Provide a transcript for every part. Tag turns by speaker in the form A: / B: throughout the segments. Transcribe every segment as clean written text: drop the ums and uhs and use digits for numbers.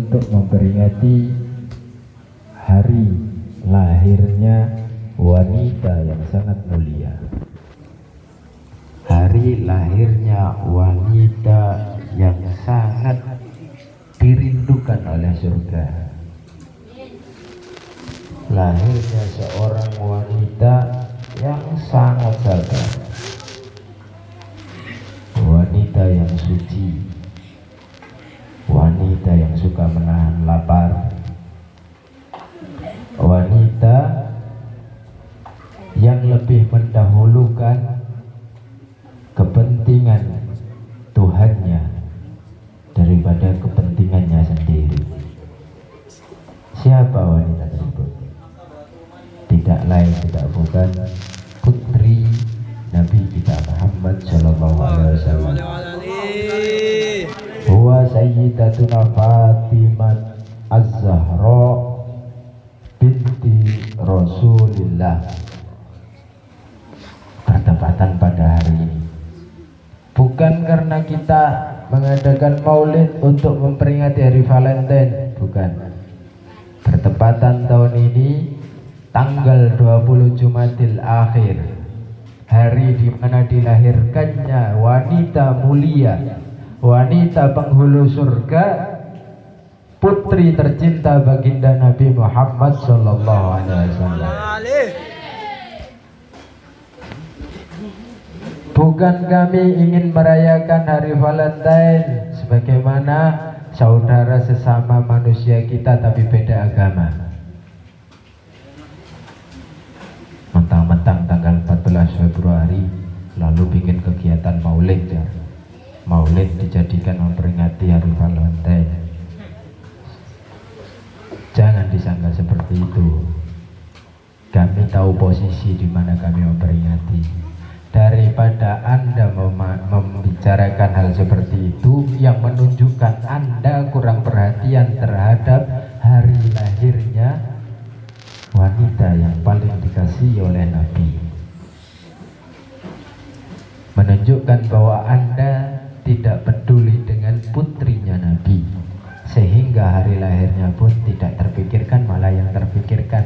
A: untuk memperingati hari lahirnya wanita yang sangat mulia. Hari lahirnya wanita yang sangat dirindukan oleh surga. Lahirnya seorang wanita yang sangat sabar, wanita yang suci, wanita yang suka menahan lapar, wanita yang lebih mendahulukan kepentingan Tuhannya daripada kepentingannya sendiri. Siapa wanita tersebut? Tidak lain tidak bukan putri Nabi kita Muhammad sallallahu alaihi wasallam. Huwa sayyidatuna Fatimah Az-Zahra binti Rasulillah. Bertepatan pada hari ini, bukan karena kita mengadakan maulid untuk memperingati hari Valentine, bukan. Bertepatan tahun ini tanggal 20 Jumadil Akhir, hari di mana dilahirkannya wanita mulia, wanita penghulu surga, putri tercinta baginda Nabi Muhammad sallallahu alaihi wasallam. Bukan kami ingin merayakan hari Valentine sebagaimana saudara sesama manusia kita tapi beda agama. Mentang-mentang tanggal 14 Februari lalu bikin kegiatan maulid ya. Maulid dijadikan memperingati hari Valentine. Jangan disangka seperti itu. Kami tahu posisi di mana kami memperingati. Daripada Anda membicarakan hal seperti itu yang menunjukkan Anda kurang perhatian terhadap hari lahirnya wanita yang paling dikasihi oleh Nabi, menunjukkan bahwa Anda tidak peduli dengan putrinya Nabi, sehingga hari lahirnya pun tidak terpikirkan, malah yang terpikirkan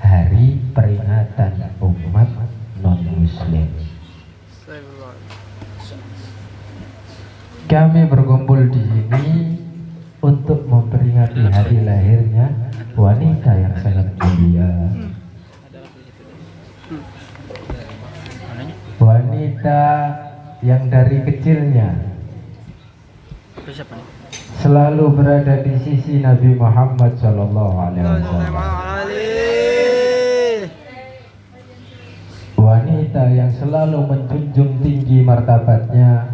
A: hari peringatan umat non-muslim. Kami berkumpul di sini untuk memperingati hari lahirnya wanita yang sangat mulia, wanita yang dari kecilnya selalu berada di sisi Nabi Muhammad sallallahu alaihi wasallam. Wanita yang selalu menjunjung tinggi martabatnya,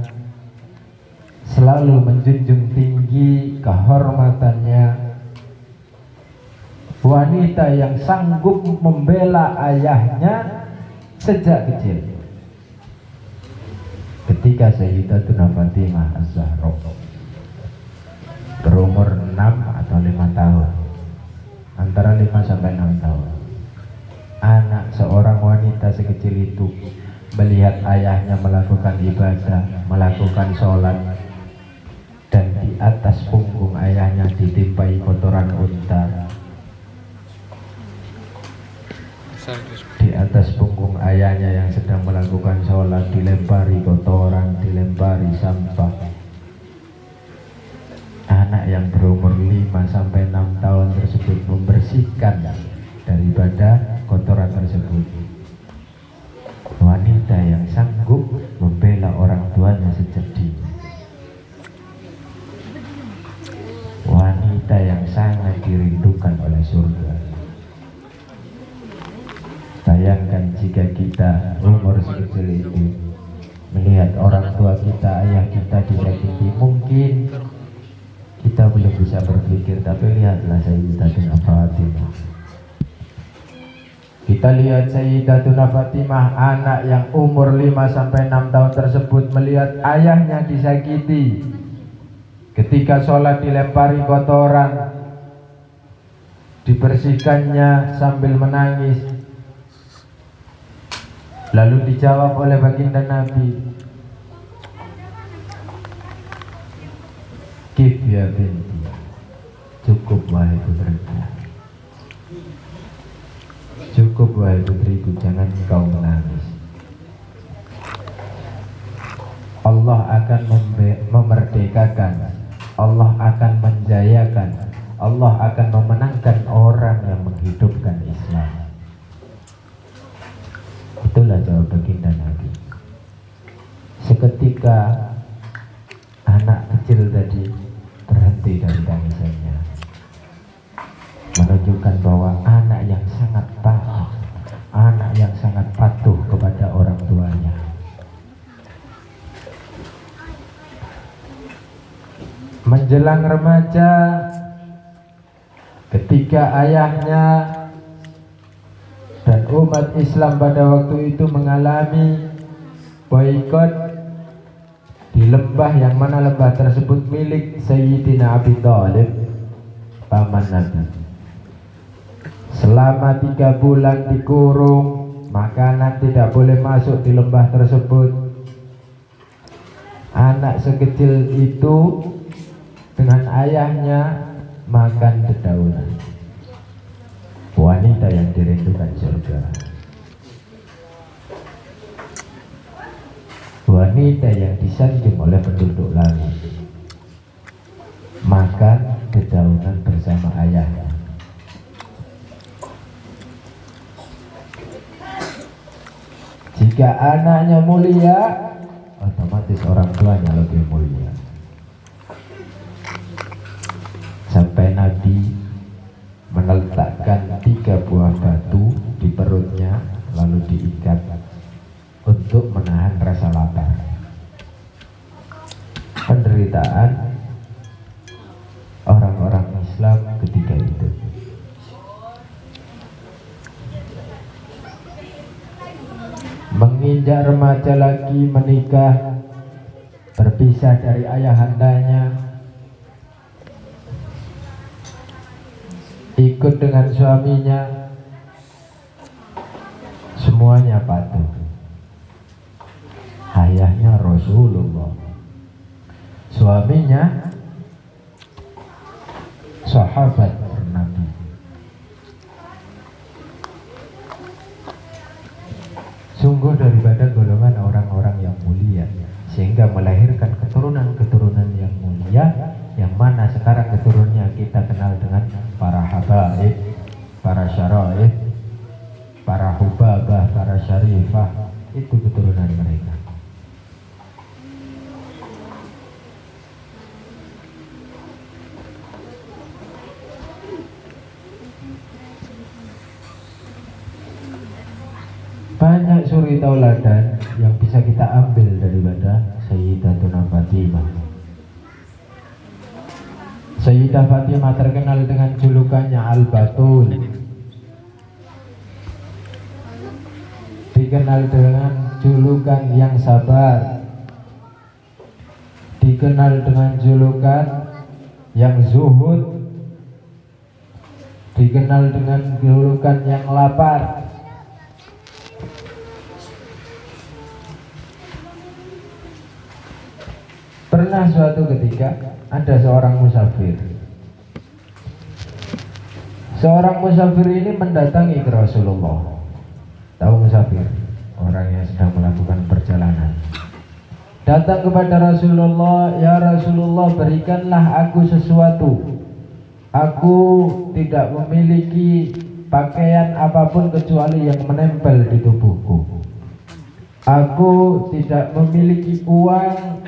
A: selalu menjunjung tinggi kehormatannya, wanita yang sanggup membela ayahnya sejak kecil. Ketika Sayyidatuna Fatimah Az-Zahra berumur 6 atau 5 tahun, antara 5 sampai 6 tahun, anak seorang wanita sekecil itu melihat ayahnya melakukan ibadah, melakukan sholat, dan di atas punggung ayahnya ditimpai kotoran unta. Di atas punggung ayahnya yang sedang melakukan sholat dilempari kotoran, dilempari sampah. Anak yang berumur 5 sampai 6 tahun tersebut membersihkan daripada kotoran tersebut. Wanita yang sanggup membela orang tuanya sejak dini. Wanita yang sangat dirindukan oleh surga. Bayangkan jika kita umur sekecil itu melihat orang tua kita, ayah kita disakiti, mungkin kita belum bisa berpikir, tapi lihatlah Sayyidatuna Fatimah. Kita lihat Sayyidatuna Fatimah, anak yang umur 5 sampai 6 tahun tersebut melihat ayahnya disakiti. Ketika sholat dilempari kotoran, dibersihkannya sambil menangis. Lalu dijawab oleh baginda Nabi, "Kif ya binti, Cukup wahai putriku, cukup wahai putriku, jangan kau menangis. Allah akan memerdekakan, Allah akan menjayakan, Allah akan memenangkan orang yang menghidupkan Islam. Itulah jawab baginda Nabi. Seketika anak kecil tadi berhenti dari tangisannya, menunjukkan bahwa anak yang sangat taat, anak yang sangat patuh kepada orang tuanya. Menjelang remaja, ketika ayahnya dan umat Islam pada waktu itu mengalami boikot di lembah yang mana lembah tersebut milik Sayyidina Abi Thalib, paman Nabi. Selama 3 bulan dikurung, makanan tidak boleh masuk di lembah tersebut. Anak sekecil itu dengan ayahnya makan dedaunan, wanita yang dirindukan surga, wanita yang disanjung oleh penduduk langit, makan dedaunan bersama ayahnya. Jika anaknya mulia, otomatis orang tuanya lebih mulia. Sampai Nabi meletakkan 3 buah batu di perutnya, lalu diikat untuk menahan rasa lapar. Penderitaan orang-orang Islam ketika itu. Menginjak remaja lagi, menikah, berpisah dari ayahandanya, ikut dengan suaminya, semuanya patuh. Ayahnya Rasulullah, suaminya sahabat Nabi. Sungguh daripada golongan orang-orang yang mulia, sehingga melahirkan keturunan-keturunan yang mulia, yang mana sekarang keturunannya kita kenal dengan para habaib, para syaraif, para hubabah, para syarifah. Itu keturunan mereka. Banyak suri tauladan yang bisa kita ambil daripada Sayyidatuna Fatimah. Sayyidah Fatimah terkenal dengan julukannya Al-Batul, dikenal dengan julukan yang sabar, dikenal dengan julukan yang zuhud, dikenal dengan julukan yang lapar. Pernah suatu ketika ada seorang musafir. Seorang musafir ini mendatangi ke Rasulullah. Tahu musafir? Orang yang sedang melakukan perjalanan. Datang kepada Rasulullah, "Ya Rasulullah, berikanlah aku sesuatu. Aku tidak memiliki pakaian apapun kecuali yang menempel di tubuhku. Aku tidak memiliki uang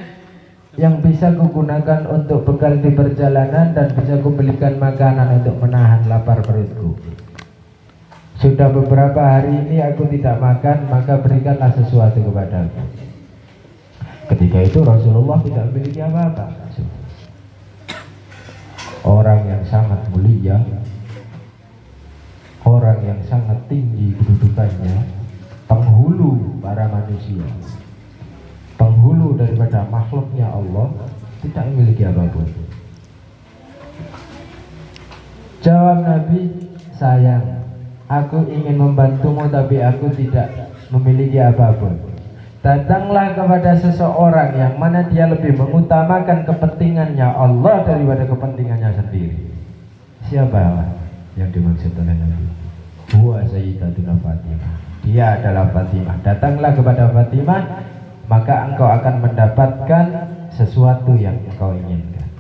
A: yang bisa kugunakan untuk bekal di perjalanan dan bisa kubelikan makanan untuk menahan lapar perutku. Sudah beberapa hari ini aku tidak makan, maka berikanlah sesuatu kepadaku." Ketika itu Rasulullah tidak memiliki apa-apa. Orang yang sangat mulia, orang yang sangat tinggi kedudukannya, penghulu para manusia, penghulu daripada makhluknya Allah, tidak memiliki apapun. Jawab Nabi, "Sayang, aku ingin membantumu tapi aku tidak memiliki apapun. Datanglah kepada seseorang yang mana dia lebih mengutamakan kepentingannya Allah daripada kepentingannya sendiri. Siapa yang dimaksud oleh Nabi? Huwa Sayyidatuna Fatimah. Dia adalah Fatimah. Datanglah kepada Fatimah, maka engkau akan mendapatkan sesuatu yang engkau inginkan.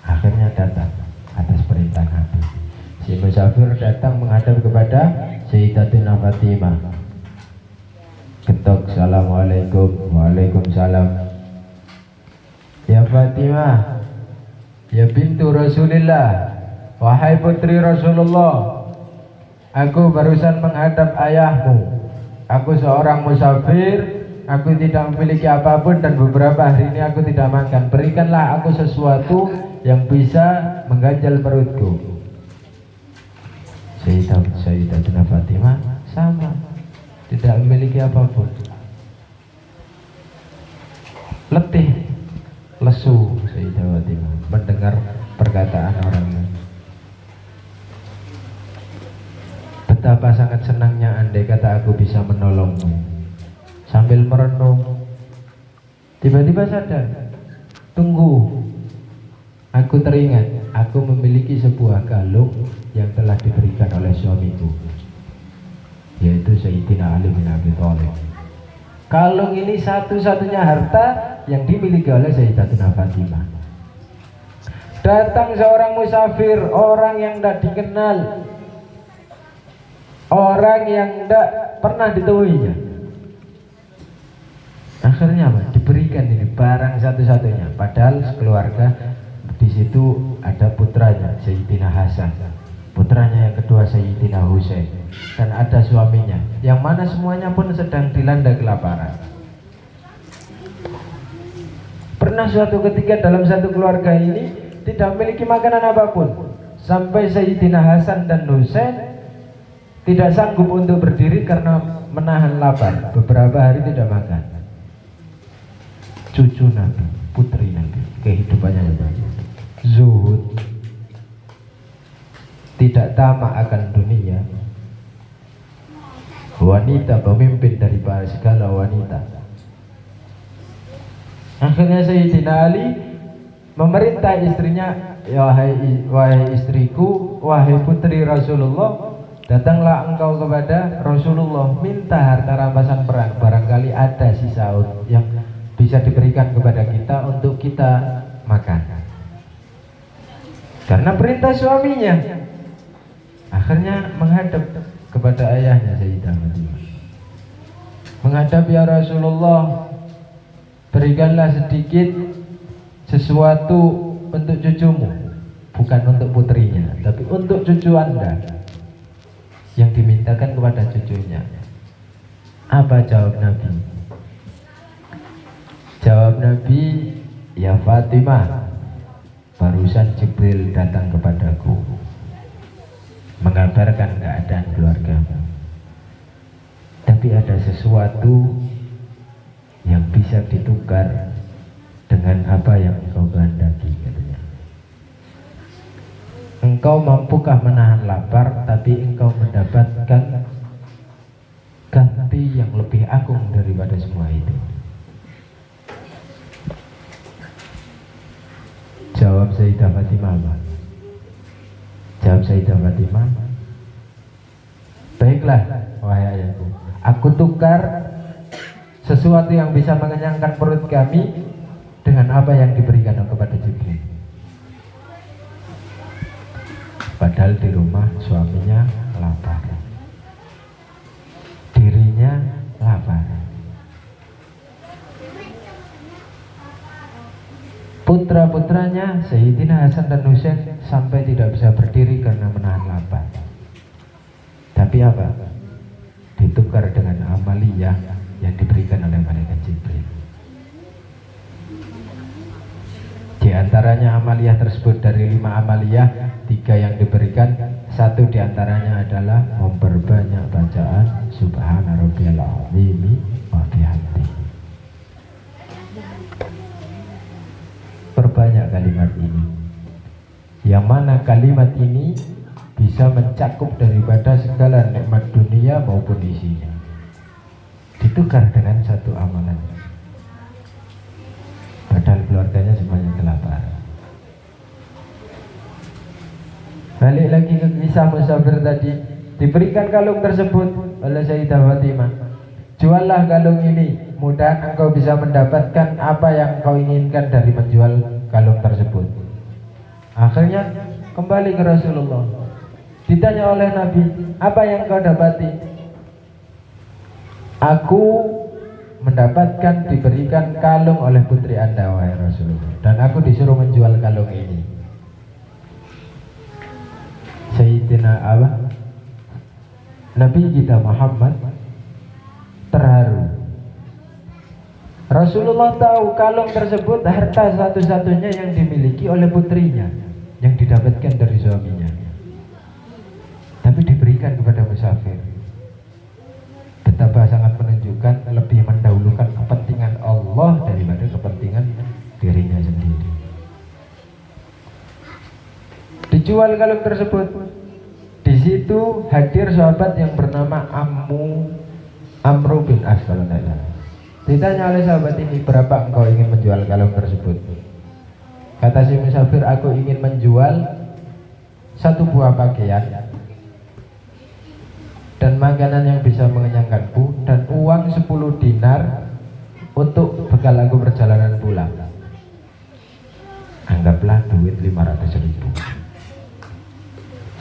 A: Akhirnya datang atas perintah Nabi. Si musafir datang menghadap kepada Sayyidatuna Fatimah. Ketok, Assalamualaikum. Waalaikumsalam. Ya Fatimah, ya bintu Rasulillah, wahai putri Rasulullah, aku barusan menghadap ayahmu. Aku seorang musafir, aku tidak memiliki apapun dan beberapa hari ini aku tidak makan. Berikanlah aku sesuatu yang bisa mengganjal perutku. Sayyidatuna Fatimah sama, tidak memiliki apapun. Letih, lesu Sayyidah Fatimah mendengar perkataan orang lain. Betapa sangat senangnya andai kata aku bisa menolongmu. Sambil merenung, tiba-tiba sadar, tunggu, aku teringat, aku memiliki sebuah kalung yang telah diberikan oleh suamiku, yaitu Sayyidina Ali bin Abi Thalib. Kalung ini satu-satunya harta yang dimiliki oleh Sayyidatuna Fatimah. Datang seorang musafir, orang yang tidak dikenal, orang yang tidak pernah ditemuinya. Akhirnya apa? Diberikan ini barang satu-satunya. Padahal sekeluarga di situ ada putranya Sayyidina Hasan, putranya yang kedua Sayyidina Husain, dan ada suaminya, yang mana semuanya pun sedang dilanda kelaparan. Pernah suatu ketika dalam satu keluarga ini tidak memiliki makanan apapun, sampai Sayyidina Hasan dan Husain tidak sanggup untuk berdiri karena menahan lapar. Beberapa hari tidak makan. Cucu Nabi, putri Nabi, kehidupannya zuhud, tidak tamak akan dunia, wanita pemimpin daripada segala wanita. Akhirnya Sayyidina Ali memerintah istrinya, ya wahai istriku, wahai putri Rasulullah, datanglah engkau kepada Rasulullah, minta harta rampasan perang, barangkali ada sisa yang bisa diberikan kepada kita untuk kita makan. Karena perintah suaminya. Akhirnya menghadap kepada ayahnya Sayyidah Fatimah, menghadap, ya Rasulullah, berikanlah sedikit sesuatu untuk cucumu, bukan untuk putrinya, tapi untuk cucu Anda, yang dimintakan kepada cucunya. Apa jawab Nabi? Jawab Nabi, ya Fatimah, barusan Jibril datang kepadaku mengabarkan keadaan keluargamu, tapi ada sesuatu yang bisa ditukar dengan apa yang engkau kehendaki, katanya. Engkau mampukah menahan lapar, tapi engkau mendapatkan ganti yang lebih agung daripada semua itu. Jawab Sayyidah Fatimah apa? Jawab Sayyidah Fatimah, baiklah wahai ayahku, aku tukar sesuatu yang bisa mengenyangkan perut kami dengan apa yang diberikan kepada Jibril. Padahal di rumah suaminya lapar, dirinya lapar. Putra-putranya Sayyidina Hasan dan Husain sampai tidak bisa berdiri karena menahan lapar. Tapi apa? Ditukar dengan amaliyah yang diberikan oleh malaikat Jibril. Di antaranya amaliyah tersebut, dari 5 amaliyah, 3 yang diberikan, 1 diantaranya adalah memperbanyak bacaan Subhana Rabbiyal Azimi wa bihamdihi. Perbanyak kalimat ini, yang mana kalimat ini bisa mencakup daripada segala nikmat dunia maupun isinya, ditukar dengan satu amalan. Padahal keluarganya semuanya kelaparan. Balik lagi ke kisah musafir tadi, diberikan kalung tersebut oleh Sayyidah Fatimah. Juallah kalung ini, mudah engkau bisa mendapatkan apa yang engkau inginkan dari menjual kalung tersebut. Akhirnya kembali ke Rasulullah. Ditanya oleh Nabi, apa yang kau dapati? Aku mendapatkan diberikan kalung oleh putri Anda, wahai Rasulullah, dan aku disuruh menjual kalung ini. Sayyidina Allah, Nabi kita Muhammad terharu. Rasulullah tahu kalung tersebut harta satu-satunya yang dimiliki oleh putrinya, yang didapatkan dari suaminya, tapi diberikan kepada musafir. Betapa sangat menunjukkan lebih mendahulukan kepentingan Allah daripada kepentingan dirinya sendiri. Dijual kalung tersebut. Di situ hadir sahabat yang bernama Amru bin As. Ditanya oleh sahabat ini, berapa engkau ingin menjual kalung tersebut? Kata si musafir, aku ingin menjual satu buah pakaian dan makanan yang bisa mengenyangkanku, dan uang 10 dinar untuk bekal aku perjalanan pulang. Anggaplah duit 500.000.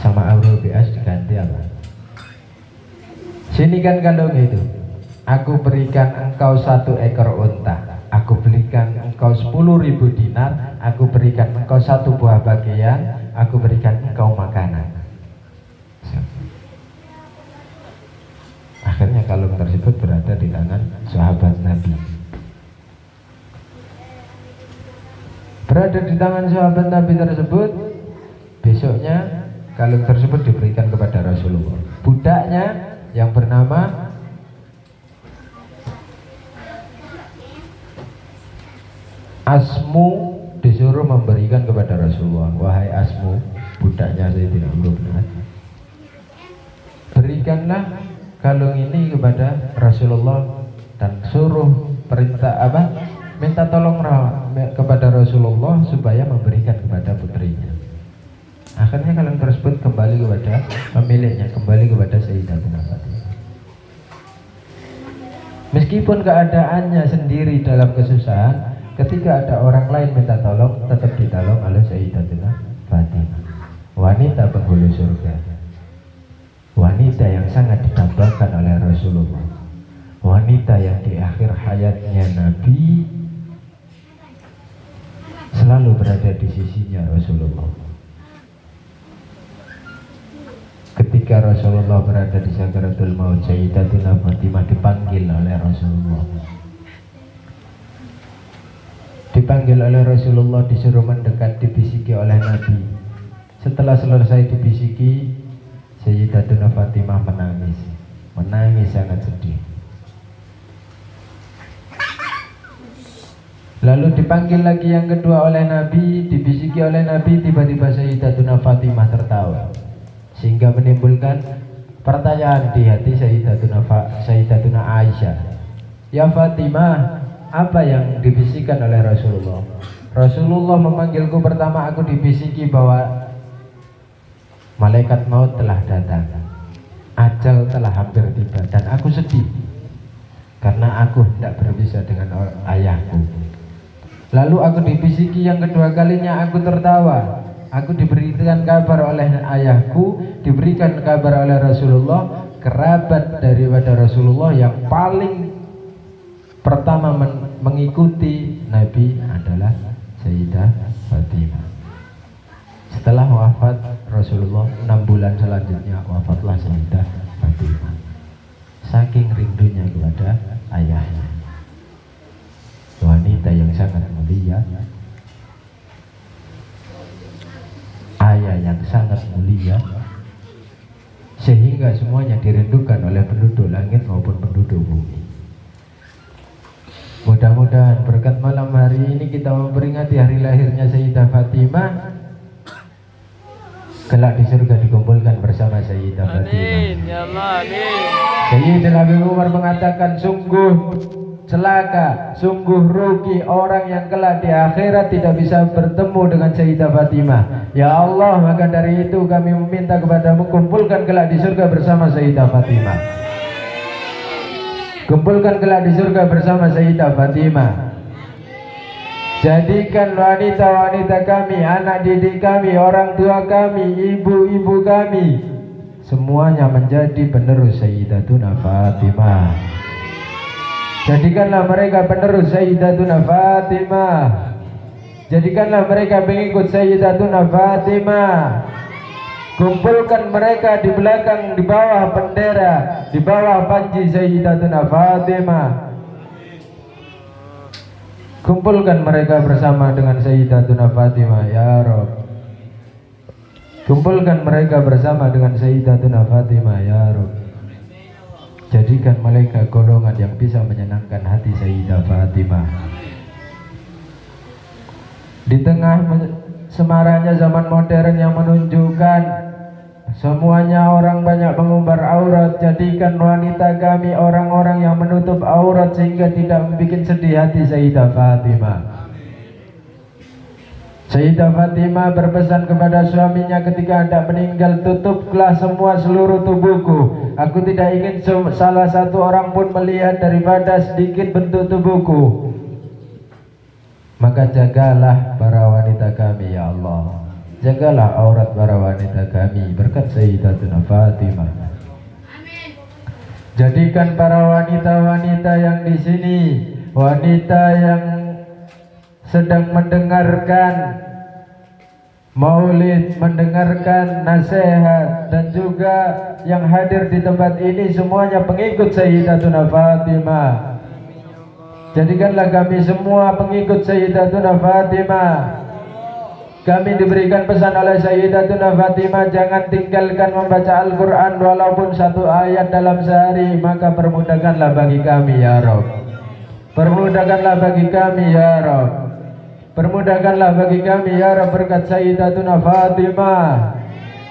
A: Sama Amru bin As diganti apa? Sini kan kalung itu. Aku berikan engkau 1 ekor unta. Aku berikan engkau 10.000 dinar. Aku berikan engkau 1 buah pakaian. Aku berikan engkau makanan. Akhirnya kalung tersebut berada di tangan sahabat Nabi. Berada di tangan sahabat Nabi tersebut. Besoknya kalung tersebut diberikan kepada Rasulullah. Budaknya yang bernama Asmu disuruh memberikan kepada Rasulullah. Wahai Asmu, budaknya Sayyidina Amr bin As, berikanlah kalung ini kepada Rasulullah dan suruh perintah apa? Minta tolong kepada Rasulullah supaya memberikan kepada putrinya. Akhirnya kalung tersebut kembali kepada pemiliknya, kembali kepada Sayyidatina Fatimah. Meskipun keadaannya sendiri dalam kesusahan, ketika ada orang lain minta tolong, tetap ditolong oleh Sayyidatina Fatimah. Wanita penghulu surga, wanita yang sangat ditambahkan oleh Rasulullah, wanita yang di akhir hayatnya Nabi selalu berada di sisinya Rasulullah. Ketika Rasulullah berada di sakaratul maut, Sayyidatina Fatimah dipanggil oleh Rasulullah. Dipanggil oleh Rasulullah, disuruh mendekat, dibisiki oleh Nabi. Setelah selesai dibisiki, Sayyidatuna Fatimah menangis sangat sedih. Lalu dipanggil lagi yang kedua oleh Nabi, dibisiki oleh Nabi. Tiba-tiba Sayyidatuna Fatimah tertawa, sehingga menimbulkan pertanyaan di hati Sayyidatuna Aisyah. Ya Fatimah, apa yang dibisikkan oleh Rasulullah? Rasulullah memanggilku pertama, aku dibisiki bahwa malaikat maut telah datang, ajal telah hampir tiba, dan aku sedih karena aku tidak berpisah dengan ayahku. Lalu aku dibisiki yang kedua kalinya, aku tertawa. Aku diberikan kabar oleh ayahku, diberikan kabar oleh Rasulullah, kerabat daripada Rasulullah yang paling pertama mengikuti Nabi adalah Sayyidah Fatimah. Setelah wafat Rasulullah 6 bulan selanjutnya wafatlah Sayyidah Fatimah. Saking rindunya kepada ayahnya, wanita yang sangat mulia, ayah yang sangat mulia, sehingga semuanya dirindukan oleh penduduk langit maupun penduduk bumi. Mudah-mudahan berkat malam hari ini kita memperingati hari lahirnya Sayyidah Fatimah, kelak di surga dikumpulkan bersama Sayyidah Fatimah. Amin ya Allah, amin. Sayyidina Abi Umar mengatakan, sungguh celaka, sungguh rugi orang yang kelak di akhirat tidak bisa bertemu dengan Sayyidah Fatimah. Ya Allah, maka dari itu kami meminta kepadamu, kumpulkan kelak di surga bersama Sayyidah Fatimah. Kumpulkan kelak di surga bersama Sayyidah Fatimah. Jadikan wanita-wanita kami, anak didik kami, orang tua kami, ibu-ibu kami, semuanya menjadi penerus Sayyidatuna Fatimah. Jadikanlah mereka penerus Sayyidatuna Fatimah. Jadikanlah mereka pengikut Sayyidatuna Fatimah. Kumpulkan mereka di belakang, di bawah bendera, di bawah panji Sayyidatuna Fatimah. Kumpulkan mereka bersama dengan Sayyidatuna Fatimah, ya Rabb. Kumpulkan mereka bersama dengan Sayyidatuna Fatimah, ya Rabb. Jadikan mereka golongan yang bisa menyenangkan hati Sayyidah Fatimah. Di tengah semaraknya zaman modern yang menunjukkan semuanya orang banyak mengumbar aurat, jadikan wanita kami orang-orang yang menutup aurat sehingga tidak membuat sedih hati Sayyidah Fatimah. Sayyidah Fatimah berpesan kepada suaminya ketika hendak meninggal, tutuplah semua seluruh tubuhku. Aku tidak ingin salah satu orang pun melihat daripada sedikit bentuk tubuhku. Maka jagalah para wanita kami, ya Allah. Jagalah aurat para wanita kami berkat Sayyidatuna Fatimah. Jadikan para wanita-wanita yang di sini, wanita yang sedang mendengarkan maulid, mendengarkan nasihat, dan juga yang hadir di tempat ini semuanya pengikut Sayyidatuna Fatimah. Jadikanlah kami semua pengikut Sayyidatuna Fatimah. Kami diberikan pesan oleh Sayyidatuna Fatimah, jangan tinggalkan membaca Al-Quran walaupun satu ayat dalam sehari. Maka permudahkanlah bagi kami, ya Rabb. Permudahkanlah bagi kami, ya Rabb. Permudahkanlah bagi kami, ya Rabb, berkat Sayyidatuna Fatimah.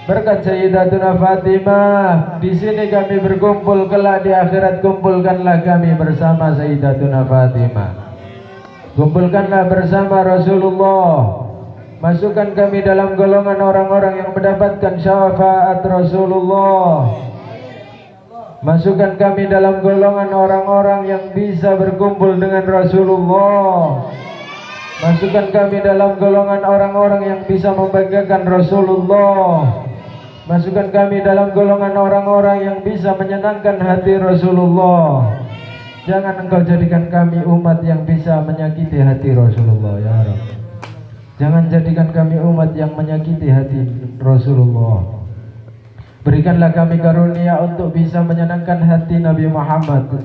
A: Berkat Sayyidatuna Fatimah. Di sini kami berkumpul, kelak di akhirat kumpulkanlah kami bersama Sayyidatuna Fatimah. Kumpulkanlah bersama Rasulullah. Masukkan kami dalam golongan orang-orang yang mendapatkan syafaat Rasulullah. Masukkan kami dalam golongan orang-orang yang bisa berkumpul dengan Rasulullah. Masukkan kami dalam golongan orang-orang yang bisa membanggakan Rasulullah. Masukkan kami dalam golongan orang-orang yang bisa menyenangkan hati Rasulullah. Jangan engkau jadikan kami umat yang bisa menyakiti hati Rasulullah, ya Rabb. Jangan jadikan kami umat yang menyakiti hati Rasulullah. Berikanlah kami karunia untuk bisa menyenangkan hati Nabi Muhammad.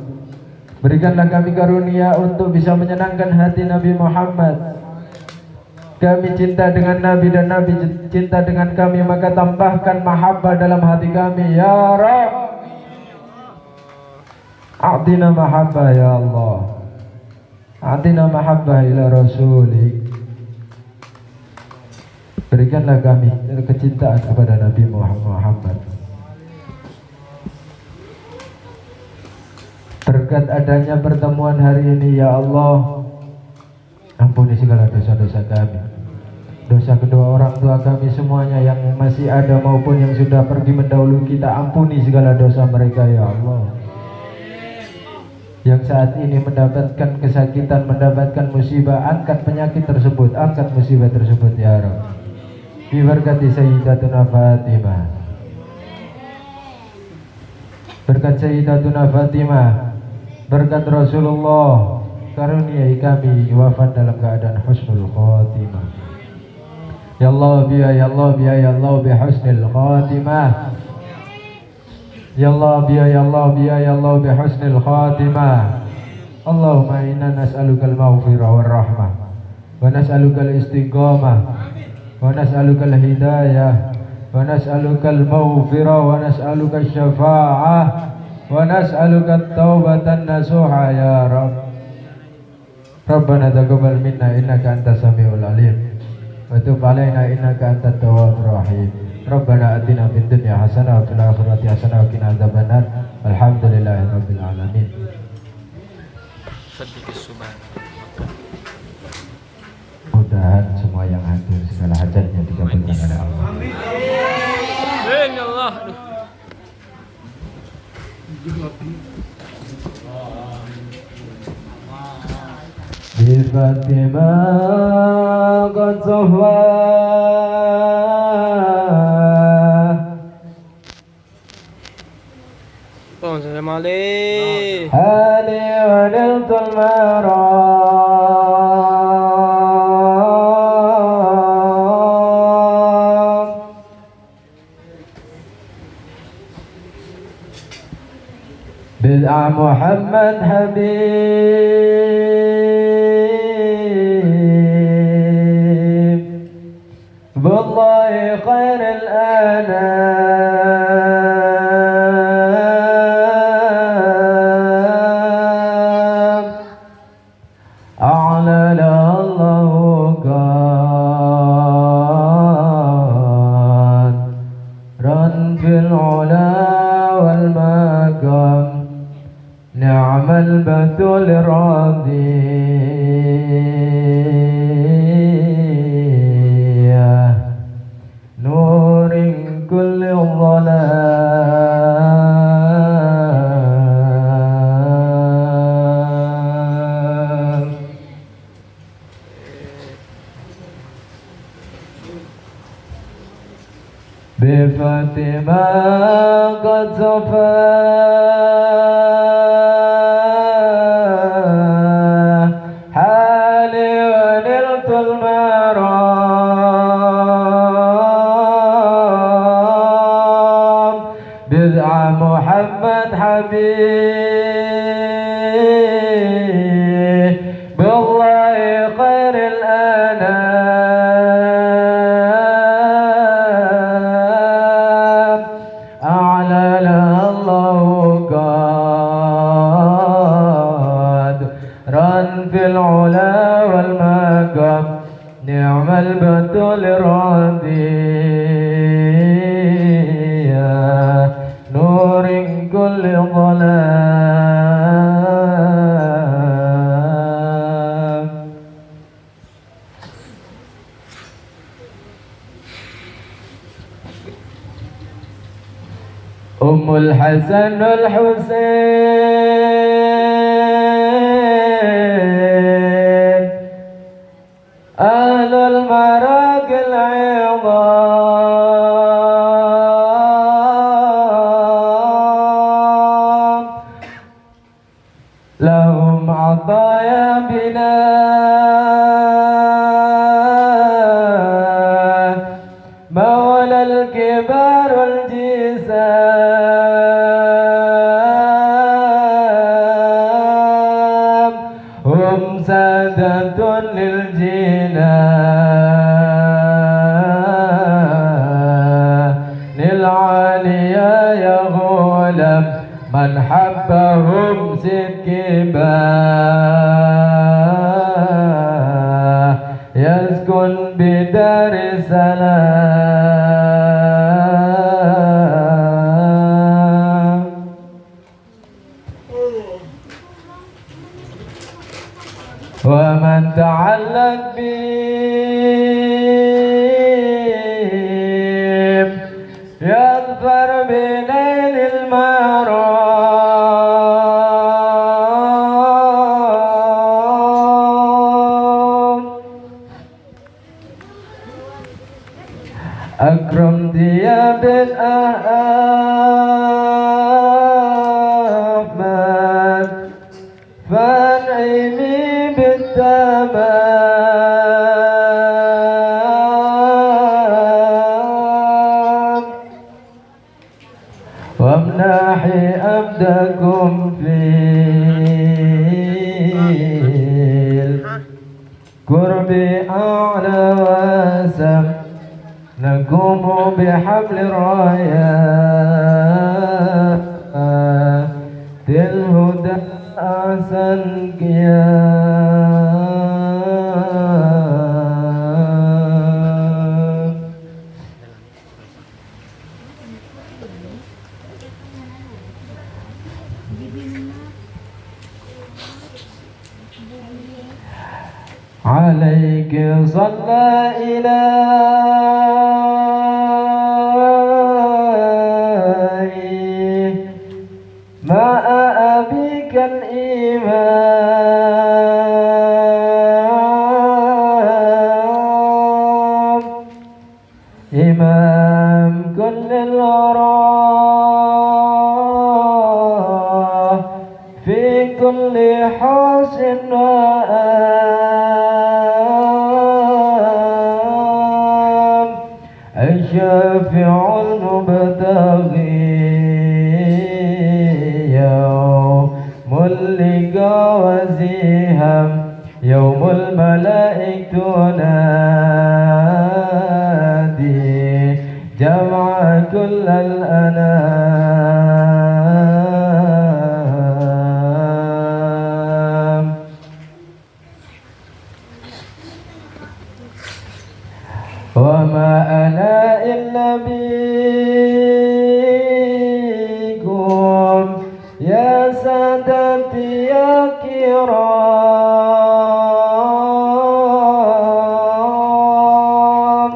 A: Berikanlah kami karunia untuk bisa menyenangkan hati Nabi Muhammad. Kami cinta dengan Nabi dan Nabi cinta dengan kami, maka tambahkan mahabbah dalam hati kami, ya Rabb. A'tina mahabbah, ya Allah. A'tina mahabbah ila Rasulik. Berikanlah kami kecintaan kepada Nabi Muhammad. Berkat adanya pertemuan hari ini, ya Allah, ampuni segala dosa-dosa kami, dosa kedua orang tua kami semuanya yang masih ada maupun yang sudah pergi mendahului kita. Ampuni segala dosa mereka, ya Allah. Yang saat ini mendapatkan kesakitan, mendapatkan musibah, angkat penyakit tersebut, angkat musibah tersebut, ya Rabb. Biberkati Sayyidatuna Fatimah. Berkat Sayyidatuna Fatimah, berkat Rasulullah, karuniai kami wafat dalam keadaan husnul khatimah. Ya Allah biya, ya Allah biya, ya Allah bi husnul khatimah. Ya Allah biya, ya Allah biya, ya Allah bi husnul khatimah. Allahumma inna nas'alukal maghfirah war rahmah, wa nas'alukal istiqamah, wa nas'alukal hidayah, wa nas'alukal maghfirah, wa nas'alukal syafa'ah, wa nas'alukal taubatan nasuha, ya Rabb. Rabbana taqabbal minna innaka antas samiul alim wa tub alaina innaka antat tawwabur rahim. Rabbana atina fid dunya hasanah wa fil akhirati hasanah wa qina adzabannar. Alhamdulillahi rabbil alamin. Mudahan semua yang hadir segala hajatnya dikabulkan oleh Allah.
B: Amin ya Allah.
A: Bifatima qad safwa
B: Salam alaikum.
A: hali wa niltul maram bid'a Muhammad Habib Wallahi khair al-anam a'lala Allahu qadran fil ula wal maqam ni'mal batul radiyah nurin kulli dhalam bifatima qad safa hali wa niltul maram bid'a Muhammad Habib billahi khairil anam a'lala Allahu qadran fil ula wal maqam ni'mal batul radiyah nurin kulli dhalam Ummul Hasan al-Husain Ahlul Maraqil Idham Lahum ataya bina Mawla al-kibar wal-jisam Hum sadatun lil-jinan Nil-aliya ya ghulam Man habbahum sikibah Yaskun bidari salam Wa man ta'allaq bihim Yadfar bilailil maram Akram dia bin Ahmad Fan'imi بالتمام وامنحي أبدكم في القرب أعلى واسم نقوم بحمل رايات الهدى أحسن قيام صلى إلهي مع أبيك الإمام إمام كل الورى في كل حسن وآم الشافع المبتغي يوم اللقاء وزيهم يوم الملائكة تنادي جمع كل الأنام وما أنا إلا بكم يا سادتي يا كرام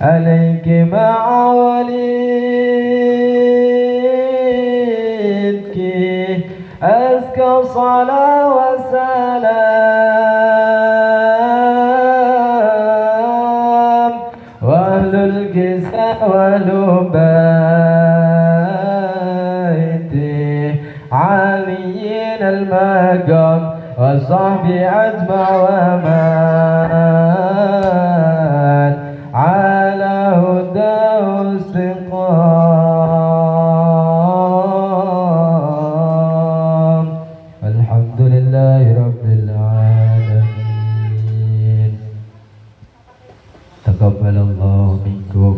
A: عليك مع وليدك أزكى صلاة وسلام وأهل الكساء والبيت عليين المقام وصحبي أجمع ومان على هدى واستقام الحمد لله رب العالمين تقبل الله منكم